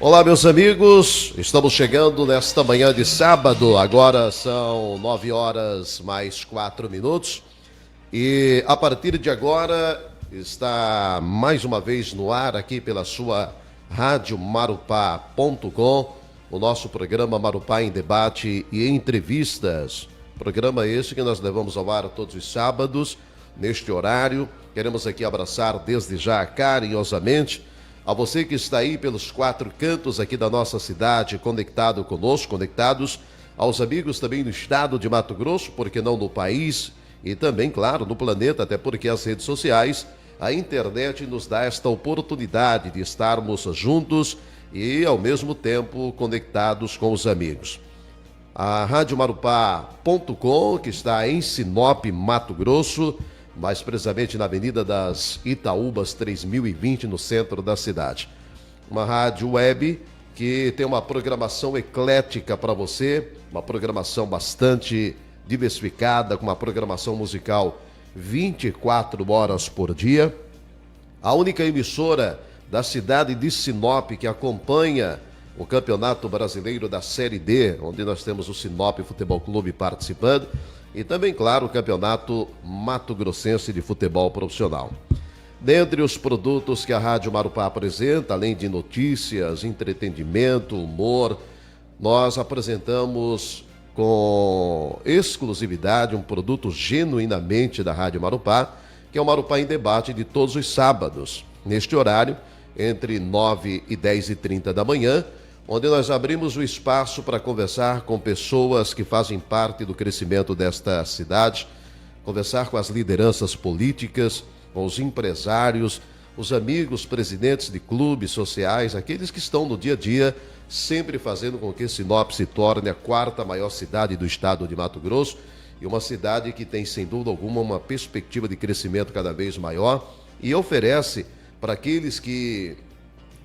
Olá, meus amigos, estamos chegando nesta manhã de sábado, agora são 9 horas mais 4 minutos e a partir de agora está mais uma vez no ar aqui pela sua rádio marupá.com, o nosso programa Marupá em Debate e Entrevistas, programa esse que nós levamos ao ar todos os sábados, neste horário. Queremos aqui abraçar desde já carinhosamente a você que está aí pelos 4 cantos aqui da nossa cidade, conectado conosco, conectados aos amigos também no estado de Mato Grosso, porque não no país e também, claro, no planeta, até porque as redes sociais, a internet nos dá esta oportunidade de estarmos juntos e ao mesmo tempo conectados com os amigos. A Rádio Marupá.com, que está em Sinop, Mato Grosso, mais precisamente na Avenida das Itaúbas 3020, no centro da cidade. Uma rádio web que tem uma programação eclética para você, uma programação bastante diversificada, com uma programação musical 24 horas por dia. A única emissora da cidade de Sinop que acompanha o Campeonato Brasileiro da Série D, onde nós temos o Sinop Futebol Clube participando, e também, claro, o Campeonato Mato Grossense de Futebol Profissional. Dentre os produtos que a Rádio Marupá apresenta, além de notícias, entretenimento, humor, nós apresentamos com exclusividade um produto genuinamente da Rádio Marupá, que é o Marupá em Debate de todos os sábados, neste horário, entre 9 e 10h30 da manhã, onde nós abrimos o espaço para conversar com pessoas que fazem parte do crescimento desta cidade, conversar com as lideranças políticas, com os empresários, os amigos, presidentes de clubes sociais, aqueles que estão no dia a dia, sempre fazendo com que Sinop se torne a 4ª maior cidade do estado de Mato Grosso e uma cidade que tem, sem dúvida alguma, uma perspectiva de crescimento cada vez maior e oferece para aqueles que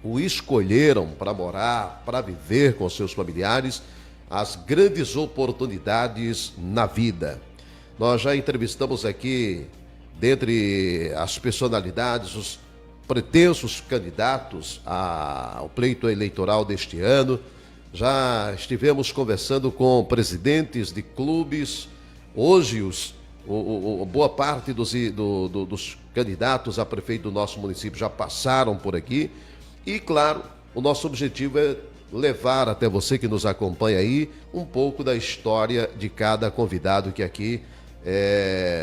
o escolheram para morar, para viver com seus familiares, as grandes oportunidades na vida. Nós já entrevistamos aqui, dentre as personalidades, os pretensos candidatos ao pleito eleitoral deste ano. Já estivemos conversando com presidentes de clubes. Hoje, boa parte dos candidatos a prefeito do nosso município já passaram por aqui. E, claro, o nosso objetivo é levar até você que nos acompanha aí um pouco da história de cada convidado que aqui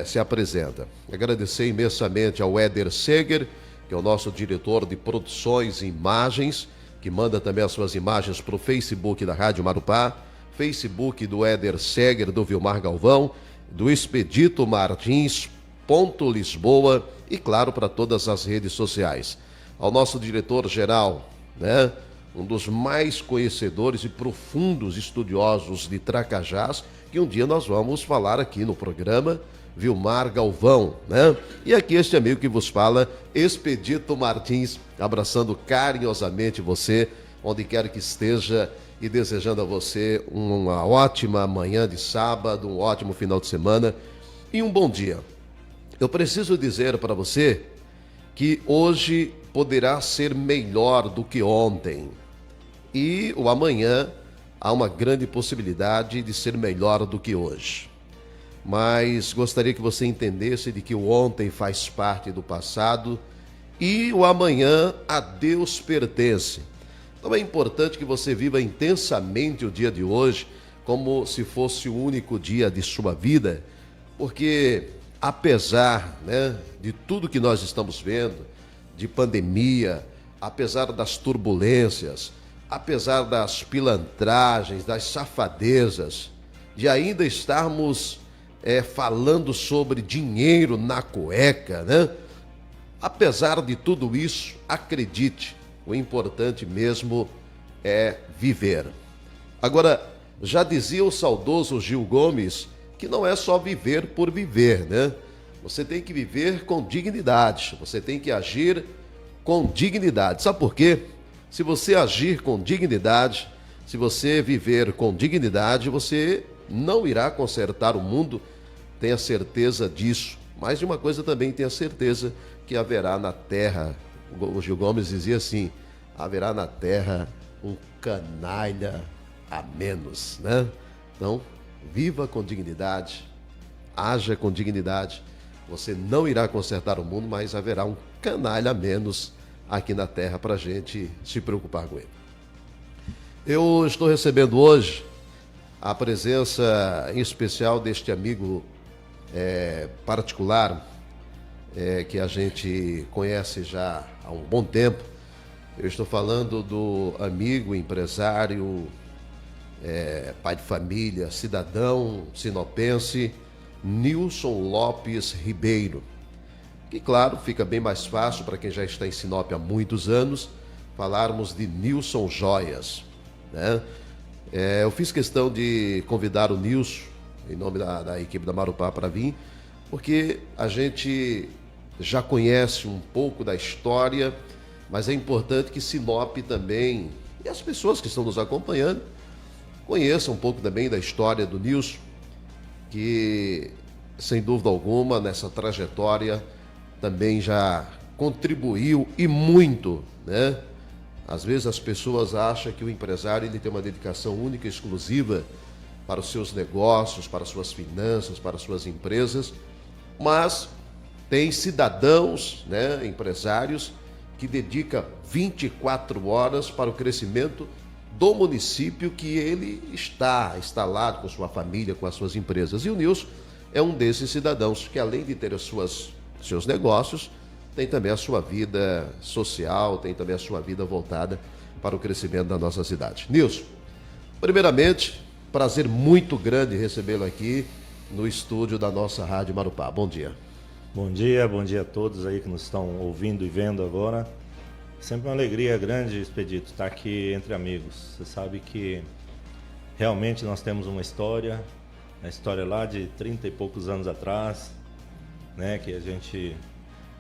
se apresenta. Agradecer imensamente ao Éder Seger, que é o nosso diretor de produções e imagens, que manda também as suas imagens para o Facebook da Rádio Marupá, Facebook do Éder Seger, do Vilmar Galvão, do Expedito Martins, Ponto Lisboa e, claro, para todas as redes sociais. Ao nosso diretor-geral, né, um dos mais conhecedores e profundos estudiosos de Tracajás, que um dia nós vamos falar aqui no programa, Vilmar Galvão, né? E aqui este amigo que vos fala, Expedito Martins, abraçando carinhosamente você, onde quer que esteja, e desejando a você uma ótima manhã de sábado, um ótimo final de semana e um bom dia. Eu preciso dizer para você que hoje poderá ser melhor do que ontem. E o amanhã há uma grande possibilidade de ser melhor do que hoje. Mas gostaria que você entendesse de que o ontem faz parte do passado e o amanhã a Deus pertence. Então é importante que você viva intensamente o dia de hoje como se fosse o único dia de sua vida, porque apesar, né, de tudo que nós estamos vendo, de pandemia, apesar das turbulências, apesar das pilantragens, das safadezas, de ainda estarmos falando sobre dinheiro na cueca, né? Apesar de tudo isso, acredite, o importante mesmo é viver. Agora, já dizia o saudoso Gil Gomes que não é só viver por viver, né? Você tem que viver com dignidade, você tem que agir com dignidade. Sabe por quê? Se você agir com dignidade, se você viver com dignidade, você não irá consertar o mundo, tenha certeza disso. Mas de uma coisa também tenha certeza, que haverá na terra, o Gil Gomes dizia assim, haverá na terra um canalha a menos, né? Então, viva com dignidade, haja com dignidade. Você não irá consertar o mundo, mas haverá um canalha a menos aqui na Terra para a gente se preocupar com ele. Eu estou recebendo hoje a presença em especial deste amigo particular, que a gente conhece já há um bom tempo. Eu estou falando do amigo, empresário, pai de família, cidadão sinopense, Nilson Lopes Ribeiro. Que, claro, fica bem mais fácil para quem já está em Sinop há muitos anos falarmos de Nilson Joias, né? Eu fiz questão de convidar o Nilson, em nome da equipe da Marupá, para vir, porque a gente já conhece um pouco da história, mas é importante que Sinop também, e as pessoas que estão nos acompanhando, conheçam um pouco também da história do Nilson, que, sem dúvida alguma, nessa trajetória também já contribuiu e muito, né? Às vezes as pessoas acham que o empresário ele tem uma dedicação única e exclusiva para os seus negócios, para as suas finanças, para as suas empresas, mas tem cidadãos, né, empresários, que dedicam 24 horas para o crescimento do município que ele está instalado com sua família, com as suas empresas. E o Nilson é um desses cidadãos que, além de ter seus negócios, tem também a sua vida social, tem também a sua vida voltada para o crescimento da nossa cidade. Nilson, primeiramente, prazer muito grande recebê-lo aqui no estúdio da nossa Rádio Marupá. Bom dia. Bom dia a todos aí que nos estão ouvindo e vendo agora. Sempre uma alegria grande, Expedito, estar aqui entre amigos. Você sabe que realmente nós temos uma história, a história lá de 30 e poucos anos atrás, né, que a gente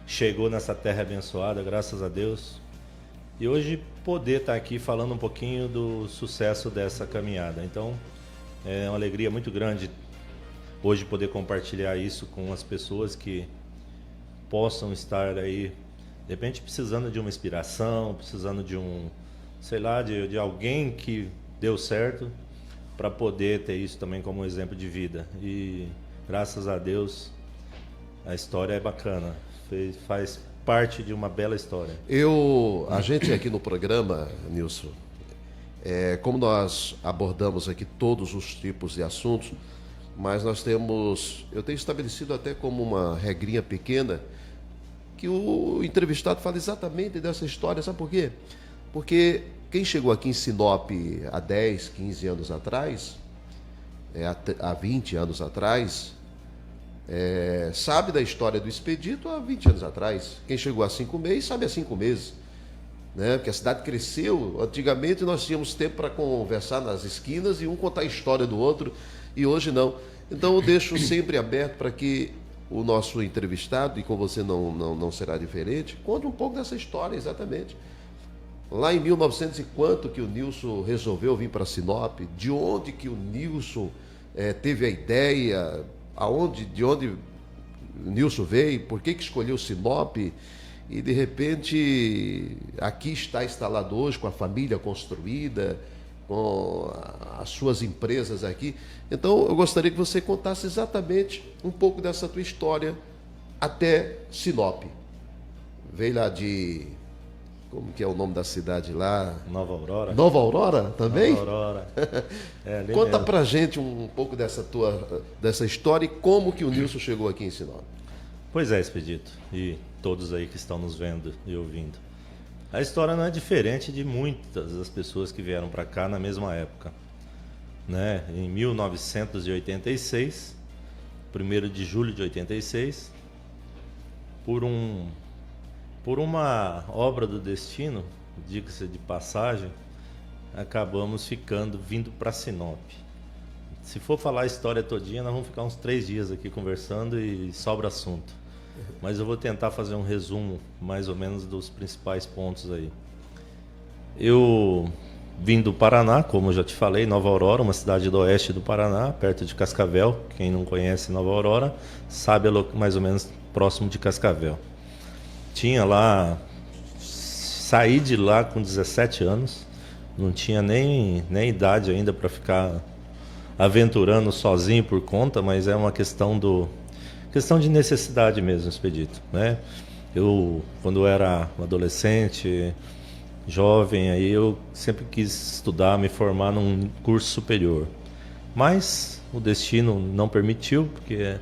chegou nessa terra abençoada, graças a Deus. E hoje poder estar aqui falando um pouquinho do sucesso dessa caminhada. Então, é uma alegria muito grande hoje poder compartilhar isso com as pessoas que possam estar aí, de repente, precisando de uma inspiração, precisando de de alguém que deu certo, para poder ter isso também como exemplo de vida. E graças a Deus, a história é bacana, faz parte de uma bela história. A gente aqui no programa, Nilson, como nós abordamos aqui todos os tipos de assuntos, mas eu tenho estabelecido até como uma regrinha pequena, que o entrevistado fala exatamente dessa história. Sabe por quê? Porque quem chegou aqui em Sinop há 10, 15 anos atrás, há 20 anos atrás, sabe da história do Expedito há 20 anos atrás. Quem chegou há 5 meses, sabe há 5 meses. Né? Porque a cidade cresceu. Antigamente nós tínhamos tempo para conversar nas esquinas e um contar a história do outro, e hoje não. Então eu deixo sempre aberto para que o nosso entrevistado, e com você não será diferente, conte um pouco dessa história exatamente. Lá em 1900 e quanto que o Nilson resolveu vir para Sinop, de onde que o Nilson teve a ideia, de onde o Nilson veio, por que escolheu Sinop, e de repente aqui está instalado hoje com a família construída, com as suas empresas aqui. Então eu gostaria que você contasse exatamente um pouco dessa tua história até Sinop. Veio lá de... Como que é o nome da cidade lá? Nova Aurora. Nova Aurora também? Nova Aurora. Conta pra gente um pouco dessa história e como que o Nilson chegou aqui em Sinop. Pois é, Expedito, e todos aí que estão nos vendo e ouvindo. A história não é diferente de muitas das pessoas que vieram para cá na mesma época. Né? Em 1986, 1º de julho de 86, por uma obra do destino, diga-se de passagem, acabamos vindo para Sinop. Se for falar a história todinha, nós vamos ficar uns 3 dias aqui conversando e sobra assunto. Mas eu vou tentar fazer um resumo, mais ou menos, dos principais pontos aí. Eu vim do Paraná, como eu já te falei, Nova Aurora, uma cidade do oeste do Paraná, perto de Cascavel. Quem não conhece Nova Aurora, sabe mais ou menos próximo de Cascavel. Saí de lá com 17 anos, Não tinha nem idade ainda para ficar aventurando sozinho por conta, mas é uma questão de necessidade mesmo, Expedito, né? Eu, quando eu era adolescente, jovem, aí eu sempre quis estudar, me formar num curso superior. Mas o destino não permitiu, porque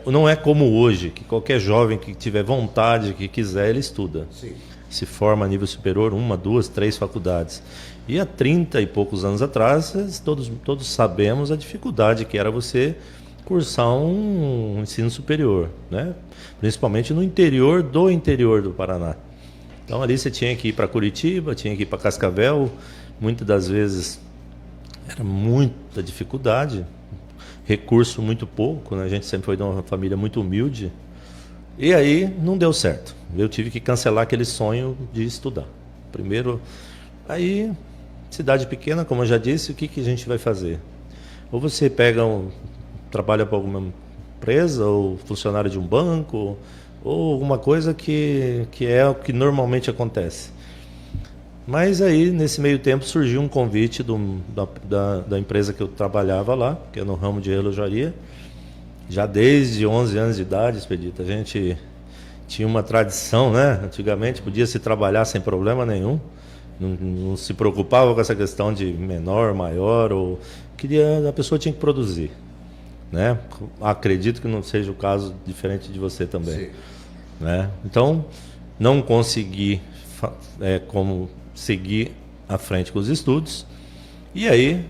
não é como hoje, que qualquer jovem que tiver vontade, que quiser, ele estuda. Sim. Se forma a nível superior, 1, 2, 3 faculdades. E há 30 e poucos anos atrás, todos sabemos a dificuldade que era você cursar um ensino superior, né? Principalmente no interior do Paraná. Então ali você tinha que ir para Curitiba, tinha que ir para Cascavel, muitas das vezes era muita dificuldade, recurso muito pouco, né? A gente sempre foi de uma família muito humilde. E aí não deu certo. Eu tive que cancelar aquele sonho de estudar. Primeiro, aí, cidade pequena, como eu já disse, o que a gente vai fazer? Ou você trabalha para alguma empresa, ou funcionário de um banco, ou alguma coisa que é o que normalmente acontece. Mas aí, nesse meio tempo, surgiu um convite da empresa que eu trabalhava lá, que é no ramo de relojaria. Já desde 11 anos de idade, Expedito, a gente tinha uma tradição, né? Antigamente podia se trabalhar sem problema nenhum, não se preocupava com essa questão de menor, maior, a pessoa tinha que produzir, né? Acredito que não seja o caso diferente de você também. Sim. Né? Então, não consegui como seguir à frente com os estudos, e aí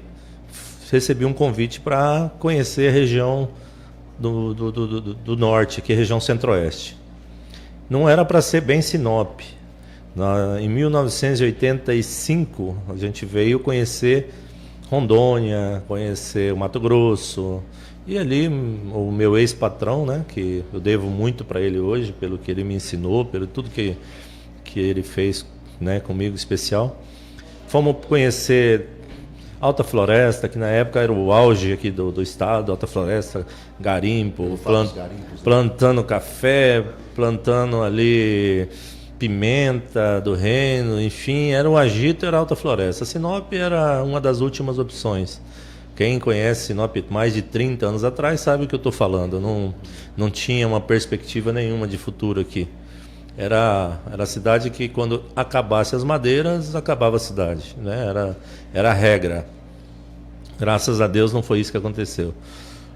recebi um convite para conhecer a região do norte, que é a região centro-oeste. Não era para ser bem Sinop. Em 1985, a gente veio conhecer Rondônia, conhecer o Mato Grosso. E ali, o meu ex-patrão, né, que eu devo muito para ele hoje, pelo que ele me ensinou, pelo tudo que ele fez, né, comigo especial. Fomos conhecer Alta Floresta, que na época era o auge aqui do estado, Alta Floresta, garimpo, plantando café, plantando ali pimenta do reino, enfim, era um agito, era Alta Floresta. Sinop era uma das últimas opções. Quem conhece Sinop mais de 30 anos atrás sabe o que eu estou falando. Não tinha uma perspectiva nenhuma de futuro aqui. Era a cidade que, quando acabasse as madeiras, acabava a cidade, né? Era a regra. Graças a Deus não foi isso que aconteceu.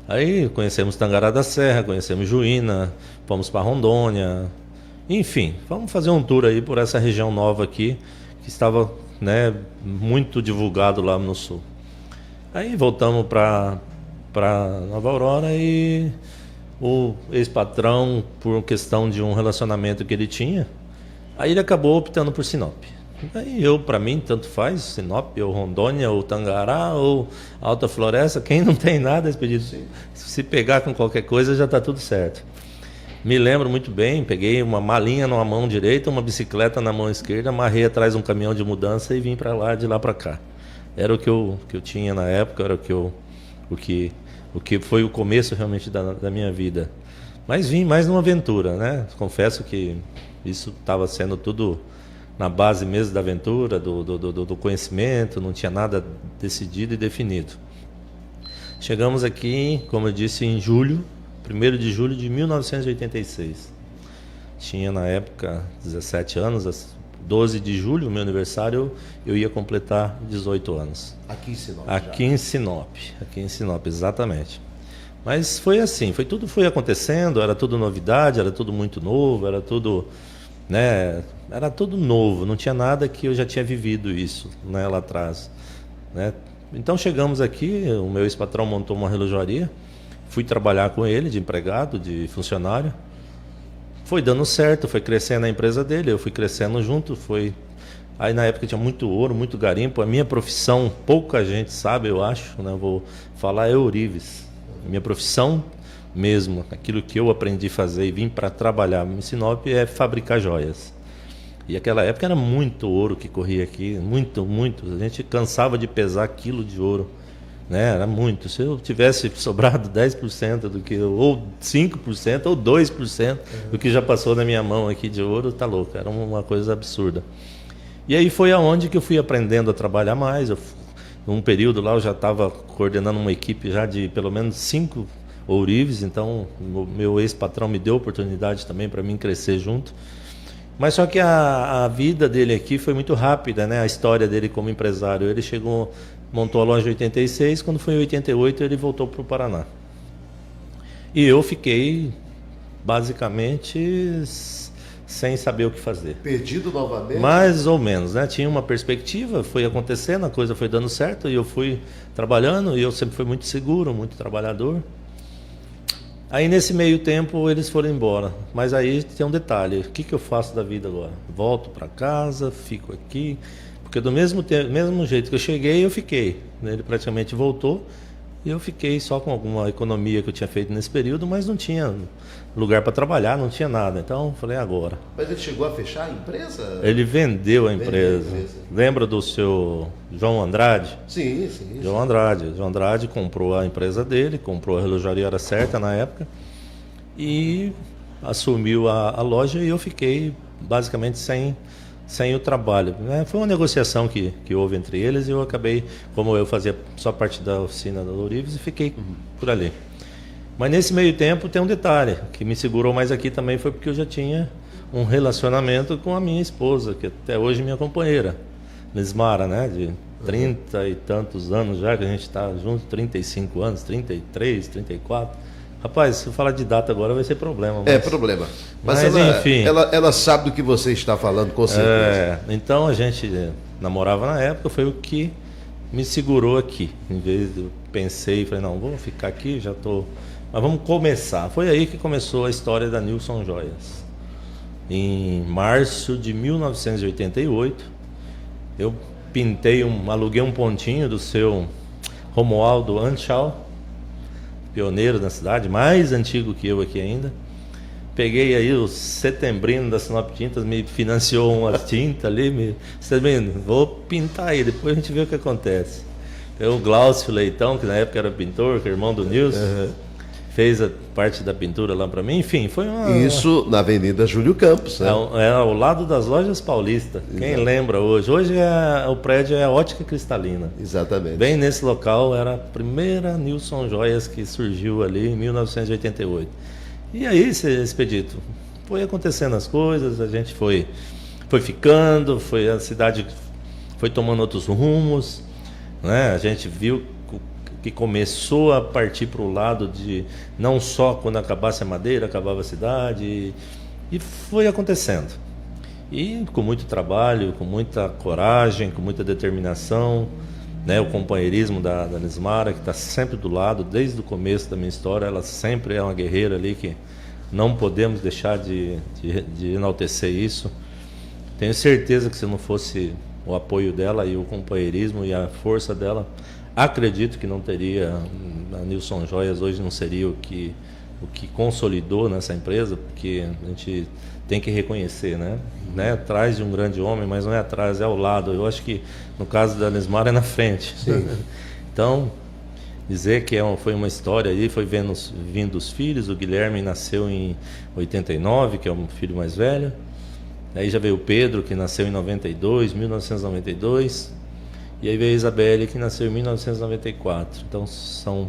Aí conhecemos Tangará da Serra, conhecemos Juína, fomos para Rondônia. Enfim, vamos fazer um tour aí por essa região nova aqui, que estava, né, muito divulgado lá no sul. Aí voltamos para Nova Aurora e o ex-patrão, por questão de um relacionamento que ele tinha, aí ele acabou optando por Sinop. Aí para mim, tanto faz, Sinop, ou Rondônia, ou Tangará, ou Alta Floresta, quem não tem nada, Expedito, se pegar com qualquer coisa já está tudo certo. Me lembro muito bem, peguei uma malinha na mão direita, uma bicicleta na mão esquerda, amarrei atrás um caminhão de mudança e vim para lá, de lá para cá. Era o que eu tinha na época, era o que foi o começo realmente da minha vida. Mas vim mais numa aventura, né? Confesso que isso estava sendo tudo na base mesmo da aventura, do conhecimento, não tinha nada decidido e definido. Chegamos aqui, como eu disse, em 1º de julho de 1986. Tinha na época 17 anos, 12 de julho, meu aniversário, eu ia completar 18 anos. Aqui em Sinop. Aqui em Sinop, exatamente. Mas foi assim, tudo foi acontecendo, era tudo novidade, era tudo muito novo, era tudo, né, era tudo novo, não tinha nada que eu já tinha vivido isso, né, lá atrás, né? Então chegamos aqui, o meu ex-patrão montou uma relojaria, fui trabalhar com ele de empregado, de funcionário. Foi dando certo, foi crescendo a empresa dele, eu fui crescendo junto, Aí na época tinha muito ouro, muito garimpo. A minha profissão, pouca gente sabe, eu acho, né? Eu vou falar, é ourives. Minha profissão mesmo, aquilo que eu aprendi a fazer e vim para trabalhar em Sinop é fabricar joias. E aquela época era muito ouro que corria aqui, muito, muito. A gente cansava de pesar quilo de ouro, né? Era muito. Se eu tivesse sobrado 10% do que, ou 5%, ou 2% do que já passou na minha mão aqui de ouro, tá louco. Era uma coisa absurda. E aí foi aonde que eu fui aprendendo a trabalhar mais. Num período lá eu já estava coordenando uma equipe já de pelo menos 5 ourives, então o meu ex-patrão me deu oportunidade também para mim crescer junto. Mas só que a vida dele aqui foi muito rápida, né? A história dele como empresário. Ele chegou, montou a loja em 86, quando foi em 88 ele voltou para o Paraná. E eu fiquei basicamente sem saber o que fazer. Perdido novamente? Mais ou menos, né? Tinha uma perspectiva, foi acontecendo, a coisa foi dando certo e eu fui trabalhando e eu sempre fui muito seguro, muito trabalhador. Aí nesse meio tempo eles foram embora, mas aí tem um detalhe, o que eu faço da vida agora? Volto para casa, fico aqui, porque do mesmo jeito que eu cheguei, eu fiquei. Ele praticamente voltou e eu fiquei só com alguma economia que eu tinha feito nesse período, mas não tinha lugar para trabalhar, não tinha nada. Então falei, agora. Mas ele chegou a fechar a empresa? Ele vendeu a empresa. Lembra do seu João Andrade? Sim, sim. João Andrade. João Andrade comprou a empresa dele, comprou a relojaria Hora Certa na época e assumiu a loja e eu fiquei basicamente sem o trabalho, né? Foi uma negociação que houve entre eles e eu acabei, como eu fazia só parte da oficina da Ourives, e fiquei por ali. Mas nesse meio tempo tem um detalhe, que me segurou mais aqui também foi porque eu já tinha um relacionamento com a minha esposa, que até hoje é minha companheira, Lismara, né? De 30 e tantos anos já, que a gente está junto, 35 anos, 33, 34... Rapaz, se eu falar de data agora vai ser problema. É problema. Mas enfim. Ela sabe do que você está falando, com certeza. Então a gente namorava na época, foi o que me segurou aqui. Em vez de eu pensei, falei, não, vou ficar aqui, já estou. Mas vamos começar. Foi aí que começou a história da Nilson Joias. Em março de 1988, eu aluguei um pontinho do seu Romualdo Anschau, pioneiro na cidade, mais antigo que eu aqui ainda. Peguei aí o Setembrino da Sinop Tintas, me financiou uma tinta ali, Setembrino, vou pintar aí, depois a gente vê o que acontece. O Glaucio Leitão, que na época era pintor, que é irmão do Nilson, fez a parte da pintura lá para mim, enfim, foi uma... Isso na Avenida Júlio Campos, né? É ao lado das Lojas Paulista. Quem lembra hoje? Hoje o prédio é a Ótica Cristalina. Exatamente. Bem nesse local era a primeira Nilson Joias que surgiu ali em 1988. E aí, Expedito, foi acontecendo as coisas, a gente foi ficando, a cidade foi tomando outros rumos, né? A gente viu que começou a partir para o lado de não só quando acabasse a madeira, acabava a cidade, e foi acontecendo. E com muito trabalho, com muita coragem, com muita determinação, né? O companheirismo da Lismara, que está sempre do lado, desde o começo da minha história, ela sempre é uma guerreira ali que não podemos deixar de enaltecer isso. Tenho certeza que se não fosse o apoio dela e o companheirismo e a força dela, acredito que não teria, a Nilson Joias hoje não seria o que consolidou nessa empresa, porque a gente tem que reconhecer, né? Atrás de um grande homem, mas não é atrás, é ao lado. Eu acho que no caso da Lismara é na frente. Sim. Então, dizer que foi uma história aí, foi vindo os filhos, o Guilherme nasceu em 89, que é o filho mais velho. Aí já veio o Pedro, que nasceu em 1992. E aí veio a Isabelle, que nasceu em 1994. Então são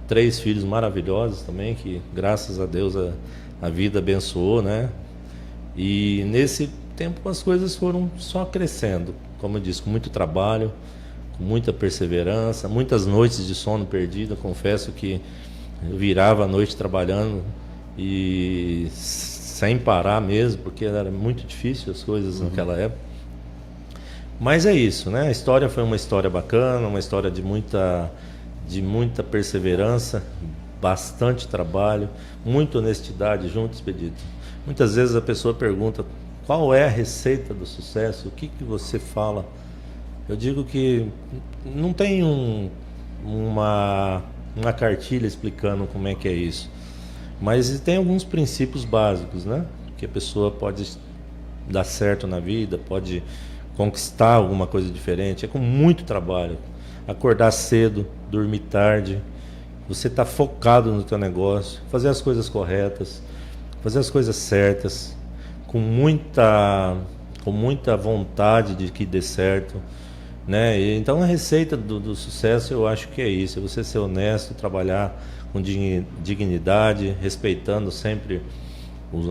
3 filhos maravilhosos também, que graças a Deus a vida abençoou, né? E nesse tempo as coisas foram só crescendo, como eu disse, com muito trabalho, com muita perseverança, muitas noites de sono perdido. Confesso que eu virava a noite trabalhando e sem parar mesmo, porque era muito difícil as coisas naquela época. Mas é isso, né? A história foi uma história bacana, uma história de muita perseverança, bastante trabalho, muita honestidade junto, Expedito. Muitas vezes a pessoa pergunta qual é a receita do sucesso, o que você fala. Eu digo que não tem uma cartilha explicando como é que é isso, mas tem alguns princípios básicos, né? Que a pessoa pode dar certo na vida, pode conquistar alguma coisa diferente. É com muito trabalho, acordar cedo, dormir tarde, você está focado no teu negócio, fazer as coisas corretas, fazer as coisas certas, com muita com muita vontade de que dê certo, né? Então a receita do sucesso, eu acho que é isso, é você ser honesto, trabalhar com dignidade, respeitando sempre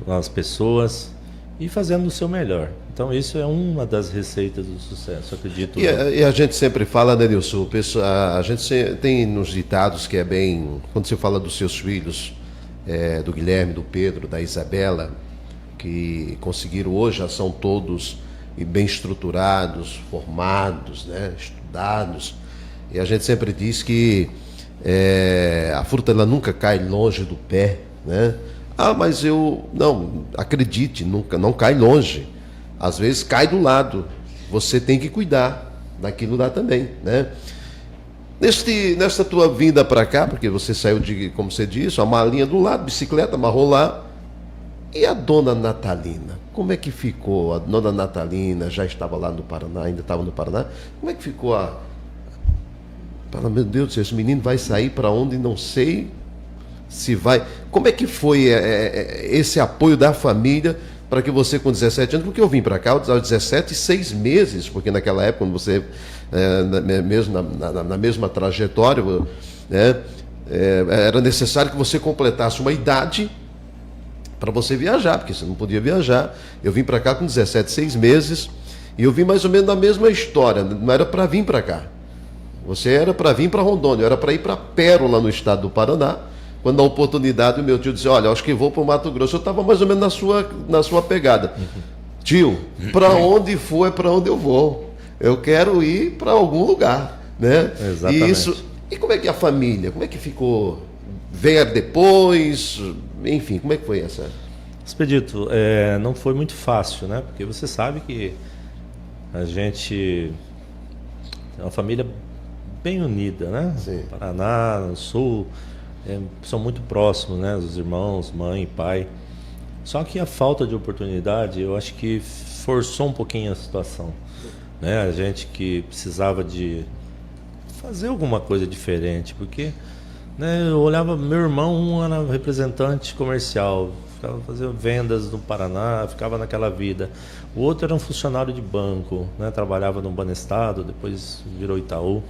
as pessoas e fazendo o seu melhor. Então isso é uma das receitas do sucesso, acredito. E a gente sempre fala, né, Nilson? A gente tem nos ditados que é bem, quando você fala dos seus filhos, do Guilherme, do Pedro, da Isabela, que conseguiram hoje, já são todos bem estruturados, formados, né, estudados. E a gente sempre diz que a fruta ela nunca cai longe do pé, né? Mas não, acredite, nunca, não cai longe. Às vezes cai do lado. Você tem que cuidar daquilo lá também, né? Nesta tua vinda para cá, porque você saiu de, como você disse, a malinha do lado, bicicleta, amarrou lá. E a dona Natalina? Como é que ficou? A dona Natalina já estava lá no Paraná, ainda estava no Paraná. Como é que ficou meu Deus do céu, esse menino vai sair para onde não sei se vai. Como é que foi esse apoio da família para que você com 17 anos, porque eu vim para cá aos 17 e 6 meses, porque naquela época, quando você, mesmo na mesma trajetória, né, era necessário que você completasse uma idade para você viajar, porque você não podia viajar. Eu vim para cá com 17, 6 meses, e eu vim mais ou menos na mesma história, não era para vir para cá. Você era para vir para Rondônia, eu era para ir para Pérola, no estado do Paraná. Quando a oportunidade, o meu tio disse, olha, acho que vou para o Mato Grosso. Eu estava mais ou menos na sua pegada. Tio, para onde for é para onde eu vou. Eu quero ir para algum lugar, né? Exatamente. E como é que a família, como é que ficou? Veio depois, enfim, como é que foi essa? Expedito, não foi muito fácil, né? Porque você sabe que a gente é uma família bem unida, né? Sim. Paraná, no Sul, são muito próximos, né? Os irmãos, mãe, pai. Só que a falta de oportunidade, eu acho que forçou um pouquinho a situação, né? A gente que precisava de fazer alguma coisa diferente, porque, né, eu olhava, meu irmão, um era representante comercial, ficava fazendo vendas no Paraná, ficava naquela vida. O outro era um funcionário de banco, né? Trabalhava no Banestado, depois virou Itaú.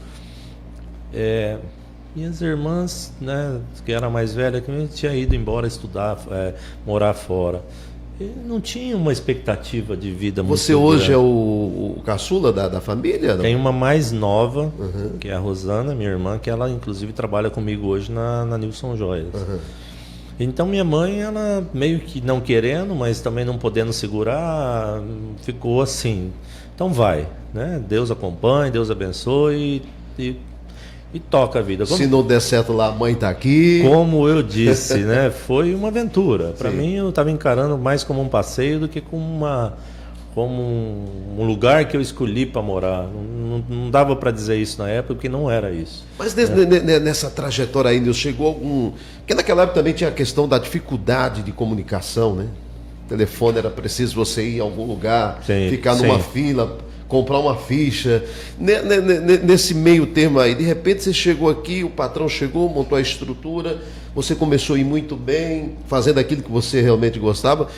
Minhas irmãs, né, que era mais velha que eu, tinha ido embora estudar, morar fora. E não tinha uma expectativa de vida muito Você hoje grande. é o caçula da família? Não? Tem uma mais nova, que é a Rosana, minha irmã, que ela inclusive trabalha comigo hoje na Nilson Joias. Então minha mãe, ela meio que não querendo, mas também não podendo segurar, ficou assim. Então vai, né? Deus acompanhe, Deus abençoe e toca a vida. Se não der certo lá, a mãe está aqui. Como eu disse, né? Foi uma aventura. Para Sim. mim, eu estava encarando mais como um passeio do que como um lugar que eu escolhi para morar. Não dava para dizer isso na época, porque não era isso. Mas nessa trajetória aí, Nilson, chegou algum... Porque naquela época também tinha a questão da dificuldade de comunicação, né? O telefone era preciso você ir em algum lugar, Sim, ficar numa fila, comprar uma ficha. Nesse meio termo aí, de repente você chegou aqui, o patrão chegou, montou a estrutura, você começou a ir muito bem, fazendo aquilo que você realmente gostava.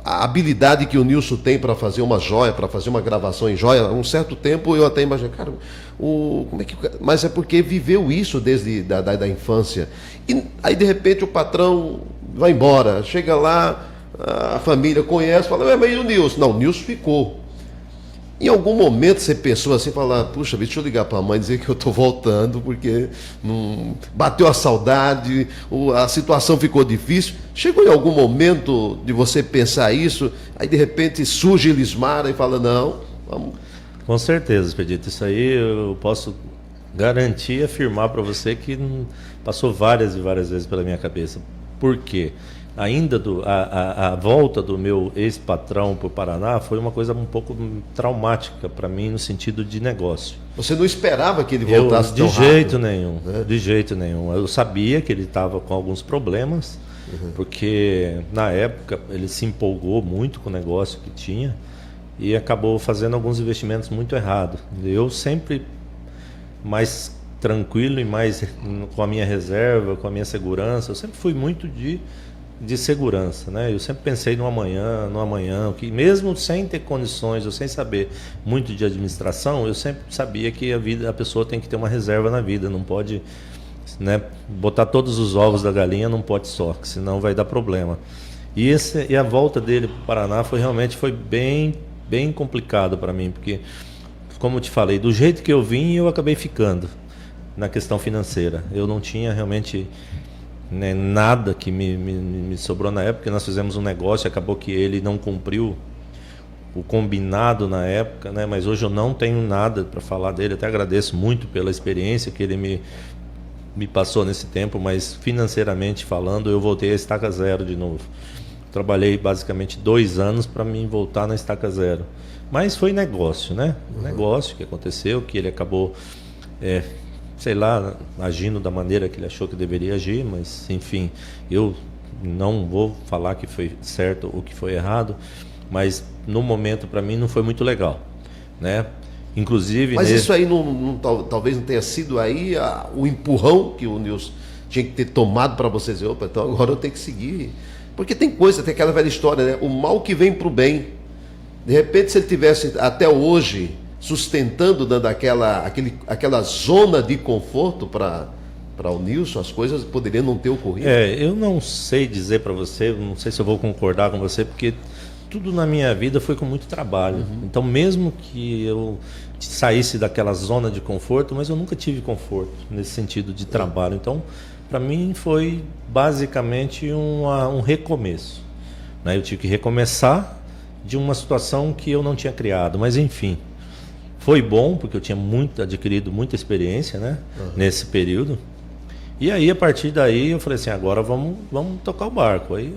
A habilidade que o Nilson tem para fazer uma joia, para fazer uma gravação em joia, há um certo tempo eu até imaginei, cara, como é que... Mas é porque viveu isso desde da infância. E aí, de repente, o patrão vai embora, chega lá, a família conhece, fala, mas e o Nilson? Não, o Nilson ficou. Em algum momento você pensou assim, falar, puxa, deixa eu ligar para a mãe e dizer que eu estou voltando, porque bateu a saudade, a situação ficou difícil. Chegou em algum momento de você pensar isso, aí de repente surge Elismara e fala, não, vamos... Com certeza, Expedito. Isso aí eu posso garantir e afirmar para você que passou várias e várias vezes pela minha cabeça. Por quê? Ainda a volta do meu ex-patrão para o Paraná foi uma coisa um pouco traumática para mim no sentido de negócio. Você não esperava que ele voltasse tão rápido? De jeito nenhum, né? De jeito nenhum. Eu sabia que ele estava com alguns problemas, porque na época ele se empolgou muito com o negócio que tinha e acabou fazendo alguns investimentos muito errados. Eu sempre mais tranquilo e mais com a minha reserva, com a minha segurança, eu sempre fui muito de de segurança, né? Eu sempre pensei no amanhã, que mesmo sem ter condições, ou sem saber muito de administração, eu sempre sabia que a pessoa tem que ter uma reserva na vida, não pode, né, botar todos os ovos da galinha num pote só, que senão vai dar problema. E a volta dele para o Paraná foi bem complicado para mim, porque, como eu te falei, do jeito que eu vim, eu acabei ficando na questão financeira. Eu não tinha realmente, né, nada que me sobrou na época. Nós fizemos um negócio, acabou que ele não cumpriu o combinado na época, né? Mas hoje eu não tenho nada para falar dele. Até agradeço muito pela experiência que ele me passou nesse tempo, mas financeiramente falando, eu voltei a estaca zero de novo. Trabalhei basicamente 2 anos para mim voltar na estaca zero. Mas foi negócio, né? Negócio que aconteceu, que ele acabou, sei lá, agindo da maneira que ele achou que deveria agir, mas enfim, eu não vou falar que foi certo ou que foi errado, mas no momento para mim não foi muito legal, né? Inclusive... Mas isso aí talvez não tenha sido aí o empurrão que o Nilson tinha que ter tomado para você dizer, opa, então agora eu tenho que seguir. Porque tem aquela velha história, né? O mal que vem para o bem. De repente, se ele tivesse até hoje sustentando, dando aquela zona de conforto para o Nilson, as coisas poderiam não ter ocorrido. Eu não sei dizer para você, não sei se eu vou concordar com você, porque tudo na minha vida foi com muito trabalho. Então, mesmo que eu saísse daquela zona de conforto, mas eu nunca tive conforto nesse sentido de trabalho. Então, para mim foi basicamente um recomeço, né? Eu tive que recomeçar de uma situação que eu não tinha criado, mas enfim, foi bom porque eu tinha adquirido muita experiência, né? Nesse período. E aí, a partir daí, eu falei assim, agora vamos tocar o barco. Aí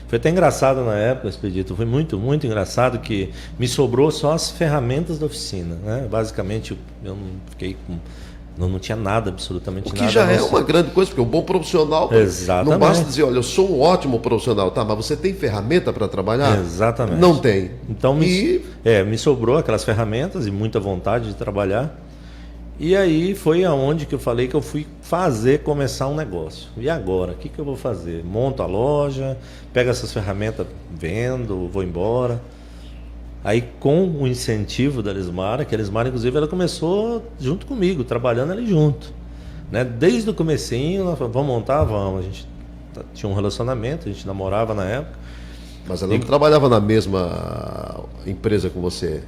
foi até engraçado na época, Expedito, foi muito, muito engraçado que me sobrou só as ferramentas da oficina, né? Basicamente, eu não tinha nada, absolutamente nada. O que já é uma grande coisa, porque um bom profissional, exatamente, não basta dizer, olha, eu sou um ótimo profissional, tá, mas você tem ferramenta para trabalhar? Exatamente. Não tem. Então, me sobrou aquelas ferramentas e muita vontade de trabalhar. E aí foi aonde que eu falei que eu fui começar um negócio. E agora, o que eu vou fazer? Monto a loja, pego essas ferramentas, vendo, vou embora. Aí, com o incentivo da Elismara, que a Elismara, inclusive, ela começou junto comigo, trabalhando ali junto, né? Desde o comecinho, ela falou, vamos montar? Vamos. A gente tinha um relacionamento, a gente namorava na época. Mas ela não trabalhava na mesma empresa com você?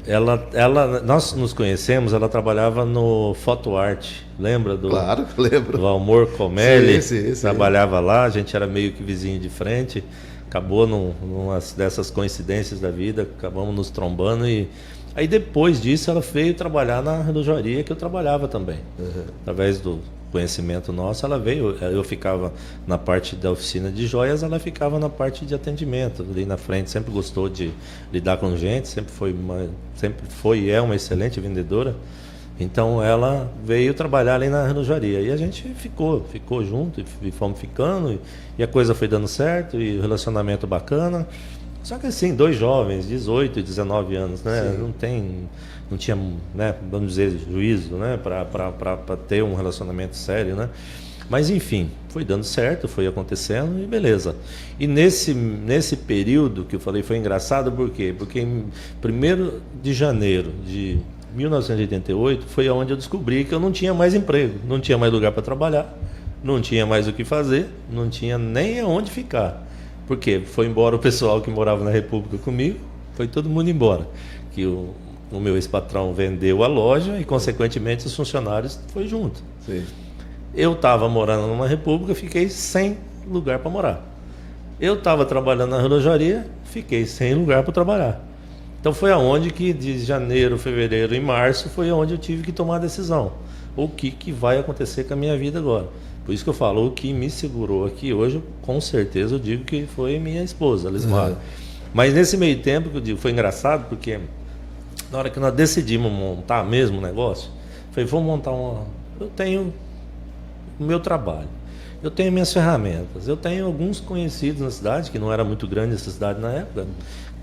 Nós nos conhecemos, ela trabalhava no Foto Arte, lembra? Claro, lembro. Do Almor Comelli, sim. Trabalhava lá, a gente era meio que vizinho de frente. Acabou numa dessas coincidências da vida, acabamos nos trombando e aí depois disso ela veio trabalhar na relojaria que eu trabalhava também. Através do conhecimento nosso, ela veio, eu ficava na parte da oficina de joias, ela ficava na parte de atendimento, ali na frente, sempre gostou de lidar com gente, sempre foi e é uma excelente vendedora. Então ela veio trabalhar ali na relojaria e a gente ficou junto e fomos ficando e a coisa foi dando certo e o relacionamento bacana. Só que assim, 2 jovens, 18 e 19 anos, né? Não tinha, né, vamos dizer, juízo, né, para ter um relacionamento sério, né? Mas enfim, foi dando certo, foi acontecendo e beleza. E nesse período que eu falei foi engraçado, por quê? Porque em 1º de janeiro de 1988 foi onde eu descobri que eu não tinha mais emprego, não tinha mais lugar para trabalhar, não tinha mais o que fazer, não tinha nem aonde ficar. Por quê? Foi embora o pessoal que morava na República comigo, foi todo mundo embora. Que o meu ex-patrão vendeu a loja e, consequentemente, os funcionários foi junto. Sim. Eu estava morando numa República, fiquei sem lugar para morar. Eu estava trabalhando na relojaria, fiquei sem lugar para trabalhar. Então foi aonde que de janeiro, fevereiro e março foi aonde eu tive que tomar a decisão. O que vai acontecer com a minha vida agora? Por isso que eu falo, o que me segurou aqui hoje, com certeza eu digo que foi minha esposa, a Elismara. Mas nesse meio tempo, que eu digo, foi engraçado, porque na hora que nós decidimos montar mesmo o negócio, falei, vou montar eu tenho o meu trabalho, eu tenho minhas ferramentas, eu tenho alguns conhecidos na cidade, que não era muito grande essa cidade na época,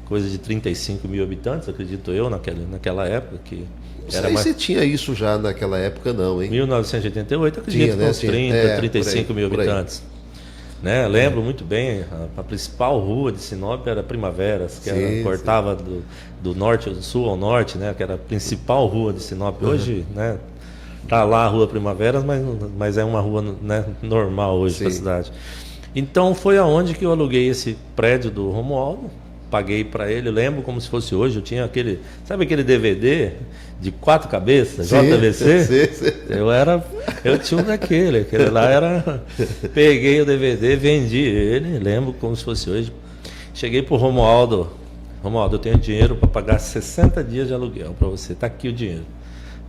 coisa de 35 mil habitantes, acredito eu, naquela época. Que era você tinha isso já naquela época não, hein? 1988, acredito, tinha, né? uns 30, 35 mil habitantes. né? Lembro muito bem, a principal rua de Sinop era Primaveras, que Sim, cortava do norte, do sul ao norte, né? Que era a principal rua de Sinop. Hoje, né? Tá lá a Rua Primaveras, mas é uma rua, né, normal hoje para a cidade. Então foi aonde que eu aluguei esse prédio do Romualdo, paguei para ele, lembro como se fosse hoje, eu tinha sabe aquele DVD de 4 cabeças, sim, JVC? sim. Eu tinha um aquele lá era, peguei o DVD, vendi ele, lembro como se fosse hoje. Cheguei pro Romualdo, eu tenho dinheiro para pagar 60 dias de aluguel para você, tá aqui o dinheiro.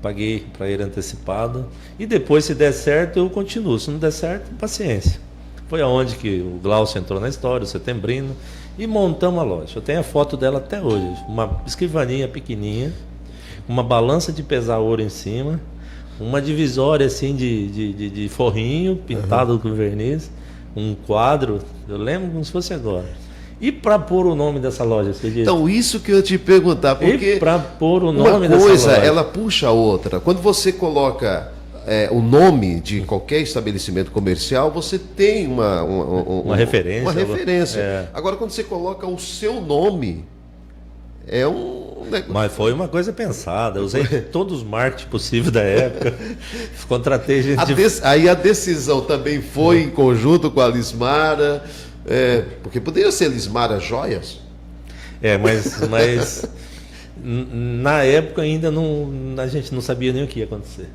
Paguei para ele antecipado e depois, se der certo, eu continuo. Se não der certo, paciência. Foi aonde que o Glaucio entrou na história, o Setembrino, e montamos a loja. Eu tenho a foto dela até hoje. Uma escrivaninha pequenininha, uma balança de pesar ouro em cima, uma divisória assim de forrinho pintado com verniz, um quadro, eu lembro como se fosse agora. E para pôr o nome dessa loja, você diz? Então, isso que eu ia te perguntar, porque e para pôr o nome uma coisa, dessa loja, ela puxa a outra. Quando você coloca o nome de qualquer estabelecimento comercial, você tem uma referência. Uma referência. Agora, quando você coloca o seu nome, é um negócio. Mas foi uma coisa pensada. Eu usei todos os marketing possíveis da época. Contratei gente. Aí a decisão também foi em conjunto com a Lismara. Porque poderia ser Lismara Joias. Mas na época ainda a gente não sabia nem o que ia acontecer.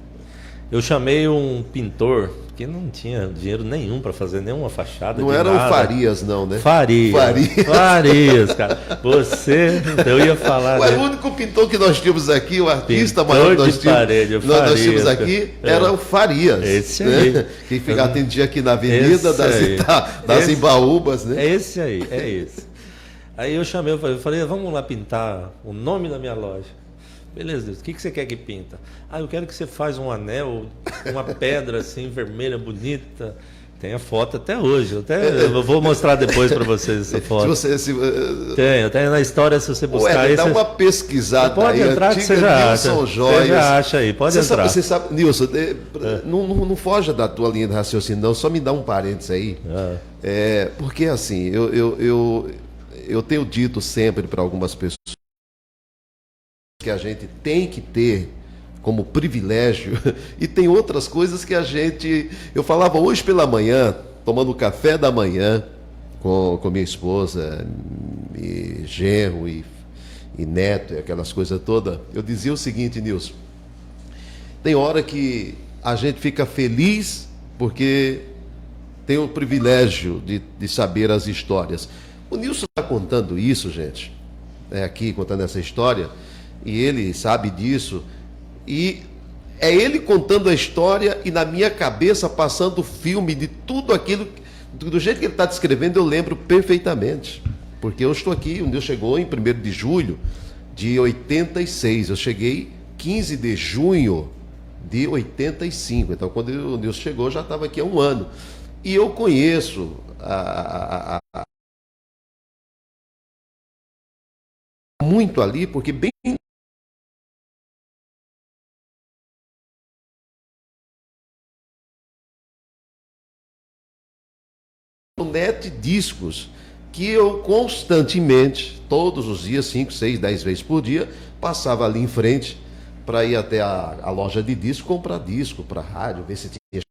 Eu chamei um pintor que não tinha dinheiro nenhum para fazer nenhuma fachada. Não era o Farias, não, né? Farias, cara. Eu ia falar. O único pintor que nós tínhamos aqui, o artista maior que nós tínhamos aqui, era o Farias. Esse né? aí. Que atendia aqui na Avenida das Embaúbas, né? É esse. Aí eu chamei, eu falei, vamos lá pintar o nome da minha loja. Beleza, Deus, o que você quer que pinta? Eu quero que você faz um anel, uma pedra assim, vermelha, bonita. Tem a foto até hoje. Eu vou mostrar depois para vocês essa foto. Tenho na história, se você buscar aí. Dá uma pesquisada pode aí. Entrar que você já acha. Você já acha aí, pode entrar. Você sabe, Nilson, não foge da tua linha de raciocínio, não. Só me dá um parênteses aí. Porque assim, eu tenho dito sempre para algumas pessoas que a gente tem que ter como privilégio e tem outras coisas que eu falava hoje pela manhã, tomando café da manhã com minha esposa e genro e neto e aquelas coisas todas, eu dizia o seguinte, Nilson, tem hora que a gente fica feliz porque tem o privilégio de saber as histórias. O Nilson está contando isso, gente, aqui contando essa história, e ele sabe disso, e é ele contando a história e na minha cabeça passando o filme de tudo aquilo, do jeito que ele está descrevendo, eu lembro perfeitamente, porque eu estou aqui, o Nilson chegou em 1º de julho de 86, eu cheguei 15 de junho de 85, então quando o Nilson chegou já estava aqui há um ano, e eu conheço muito ali, porque bem net discos que eu constantemente, todos os dias, 5, 6, 10 vezes por dia, passava ali em frente para ir até a loja de disco, comprar disco para rádio, ver se tinha.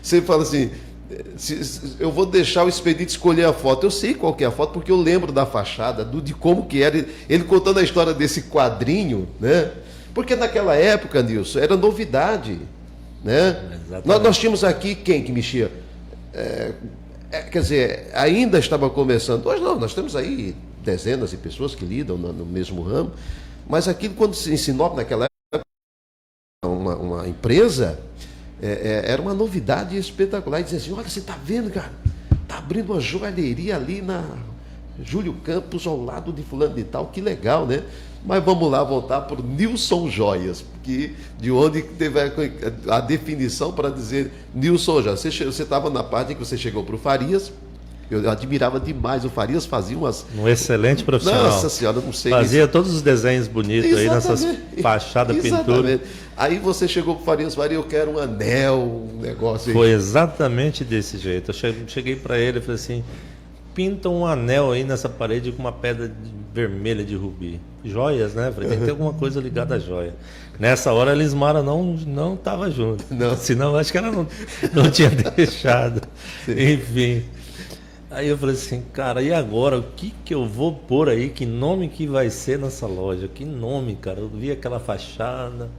Você fala assim, eu vou deixar o expedite escolher a foto. Eu sei qual que é a foto, porque eu lembro da fachada, de como que era, ele contando a história desse quadrinho, né? Porque naquela época, Nilson, era novidade, né? Nós tínhamos aqui quem que mexia? Quer dizer, ainda estava começando. Hoje não, nós temos aí dezenas de pessoas que lidam no mesmo ramo, mas aquilo quando se ensinou naquela época, uma empresa... era uma novidade espetacular. E dizia assim, olha, você está vendo, cara? Está abrindo uma joalheria ali na Júlio Campos, ao lado de fulano de tal. Que legal, né? Mas vamos lá voltar para o Nilson Joias, porque de onde teve a definição para dizer Nilson Joias. Você estava na parte em que você chegou para o Farias Eu admirava demais. O Farias fazia umas... Um excelente profissional. Nossa senhora, eu não sei. Fazia todos os desenhos bonitos aí nessas fachadas, pinturas. Aí você chegou pro Farias, eu quero um anel, um negócio aí. Foi exatamente desse jeito. Eu cheguei para ele e falei assim, pinta um anel aí nessa parede com uma pedra vermelha de rubi. Joias, né? Falei, tem que ter alguma coisa ligada à joia. Nessa hora a Elismara não estava junto. Não. Senão acho que ela não tinha deixado. Enfim. Aí eu falei assim, cara, e agora? O que eu vou pôr aí? Que nome que vai ser nessa loja? Que nome, cara? Eu vi aquela fachada,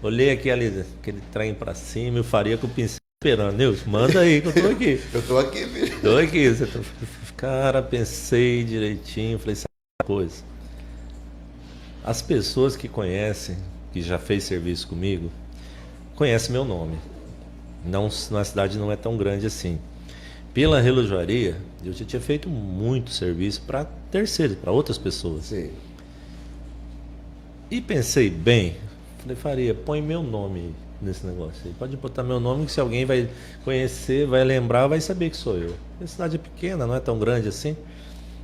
olhei aquele trem pra cima, eu faria com o pincel esperando. Nilson, manda aí que eu tô aqui. Eu tô aqui, filho. Tô aqui. Cara, pensei direitinho, falei, sabe uma coisa? As pessoas que conhecem, que já fez serviço comigo, conhecem meu nome. Não, a cidade não é tão grande assim. Pela relojoaria, eu já tinha feito muito serviço para terceiros, para outras pessoas. Sim. E pensei bem, falei, Faria, põe meu nome nesse negócio aí. Pode botar meu nome que se alguém vai conhecer, vai lembrar, vai saber que sou eu. A cidade é pequena, não é tão grande assim.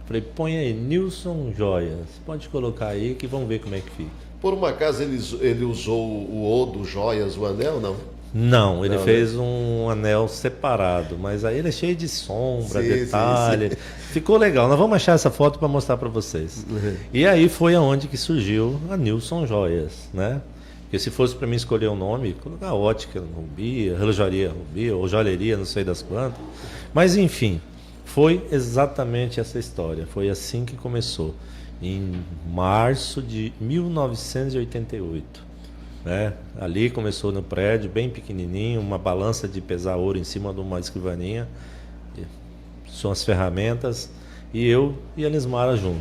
Falei, põe aí, Nilson Joias. Pode colocar aí que vamos ver como é que fica. Por uma acaso ele usou o do Joias, o anel, não? Não, ele Não, fez né? um anel separado, mas aí ele é cheio de sombra, Sim, detalhe. sim. Ficou legal. Nós vamos achar essa foto para mostrar para vocês. E aí foi aonde que surgiu a Nilson Joias, né? Porque se fosse para mim escolher um nome, colocar ótica Rubi, relojaria Rubi, ou joalheria, não sei das quantas. Mas enfim, foi exatamente essa história. Foi assim que começou, em março de 1988. Né? Ali começou no prédio, bem pequenininho, uma balança de pesar ouro em cima de uma escrivaninha, são as ferramentas, e eu e a Elismara junto.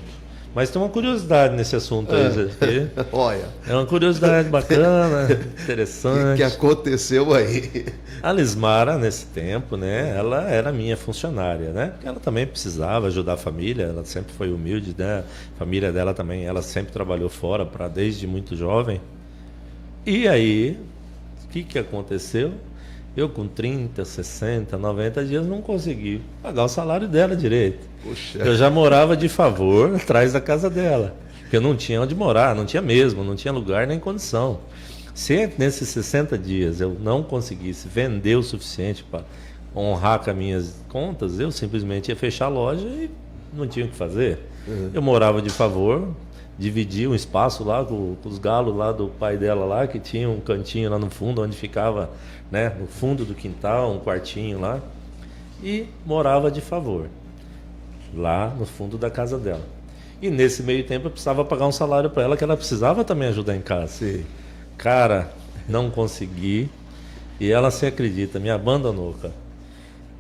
Mas tem uma curiosidade nesse assunto aí, Zé. Olha. É uma curiosidade bacana, O interessante. que aconteceu aí? A Elismara, nesse tempo, né, ela era minha funcionária, né? Porque ela também precisava ajudar a família, ela sempre foi humilde, né? A família dela também, ela sempre trabalhou fora, desde muito jovem. E aí, o que aconteceu? Eu com 30, 60, 90 dias não consegui pagar o salário dela direito. Puxa. Eu já morava de favor atrás da casa dela, porque eu não tinha onde morar, não tinha mesmo, não tinha lugar nem condição. Se nesses 60 dias eu não conseguisse vender o suficiente para honrar com as minhas contas, eu simplesmente ia fechar a loja e não tinha o que fazer. Eu morava de favor, dividia um espaço lá com os galos lá do pai dela lá, que tinha um cantinho lá no fundo, onde ficava, né, no fundo do quintal, um quartinho lá, e morava de favor, lá no fundo da casa dela. E nesse meio tempo eu precisava pagar um salário para ela, que ela precisava também ajudar em casa. Sim. Cara, não consegui, e ela, se acredita, me abandonou, cara.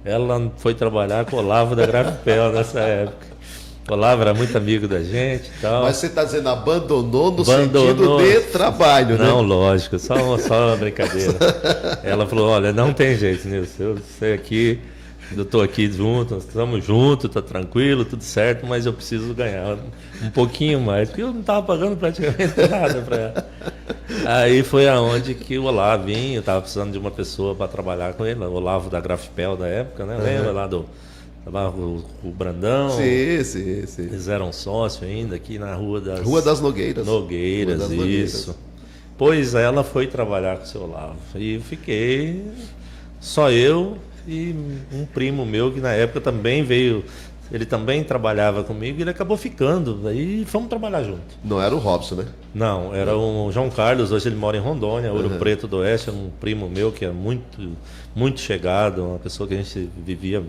Ela foi trabalhar com o Olavo da Grafipel nessa época. O Olavo era muito amigo da gente e tal. Mas você está dizendo abandonou no sentido de trabalho, né? Não, lógico, só uma brincadeira. Ela falou, olha, não tem jeito, Nilson, eu sei aqui, eu estou aqui junto, nós estamos juntos, está tranquilo, tudo certo, mas eu preciso ganhar um pouquinho mais, porque eu não estava pagando praticamente nada para ela. Aí foi aonde que o Olavo vinha, eu estava precisando de uma pessoa para trabalhar com ele, o Olavo da Grafipel da época, né? Lembra lá o Brandão? Sim. Eles eram sócios ainda aqui na Rua das Nogueiras. Nogueiras, Rua das isso. Pois ela foi trabalhar com o seu Olavo. E fiquei só eu e um primo meu que na época também veio. Ele também trabalhava comigo e ele acabou ficando. Aí fomos trabalhar junto. Não era o Robson, né? Não, era o João Carlos, hoje ele mora em Rondônia, Ouro Preto do Oeste, é um primo meu que é muito chegado, uma pessoa que a gente vivia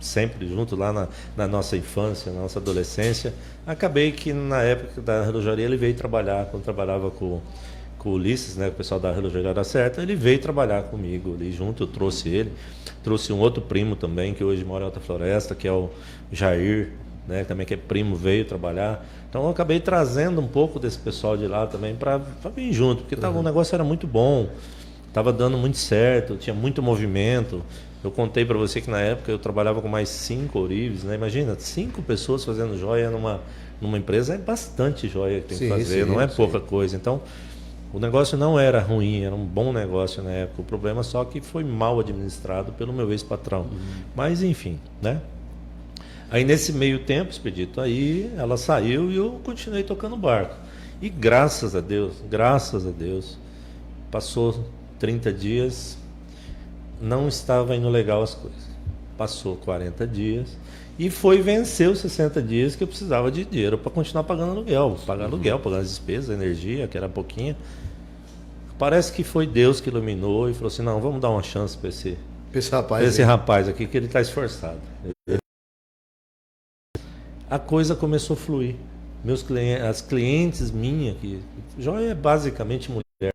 sempre junto lá na nossa infância, na nossa adolescência. Acabei que na época da relojaria ele veio trabalhar, quando trabalhava com o Ulisses, né, o pessoal da relojaria era certa, ele veio trabalhar comigo ali junto, eu trouxe ele, trouxe um outro primo também, que hoje mora em Alta Floresta, que é o Jair, né, também que é primo, veio trabalhar. Então eu acabei trazendo um pouco desse pessoal de lá também para vir junto, porque o negócio era muito bom, estava dando muito certo, tinha muito movimento. Eu contei para você que na época eu trabalhava com mais 5 ourives, né? Imagina, 5 pessoas fazendo joia numa empresa é bastante joia que tem que fazer, não é pouca coisa. Então, o negócio não era ruim, era um bom negócio na época. O problema só que foi mal administrado pelo meu ex-patrão. Mas enfim, né? Aí nesse meio tempo, Expedito, aí ela saiu e eu continuei tocando barco. E graças a Deus, passou 30 dias, não estava indo legal as coisas. Passou 40 dias e foi vencer os 60 dias que eu precisava de dinheiro para continuar pagando aluguel. Pagar aluguel, pagar as despesas, energia, que era pouquinho. Parece que foi Deus que iluminou e falou assim, não, vamos dar uma chance para esse rapaz aqui, que ele está esforçado. A coisa começou a fluir. As clientes minhas, que joia é basicamente mulher.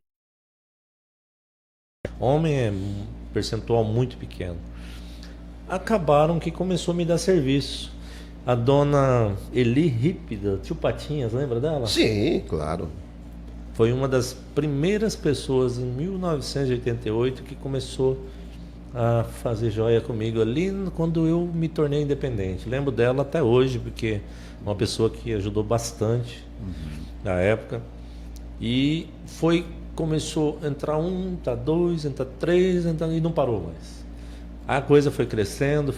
Homem é um percentual muito pequeno. Acabaram que começou a me dar serviço. A dona Eli Ripe, da Tio Patinhas, lembra dela? Sim, claro. Foi uma das primeiras pessoas em 1988 que começou a fazer joia comigo ali quando eu me tornei independente. Lembro dela até hoje, porque é uma pessoa que ajudou bastante na época. E começou a entrar um, entrar dois, entrar três, e não parou mais. A coisa foi crescendo,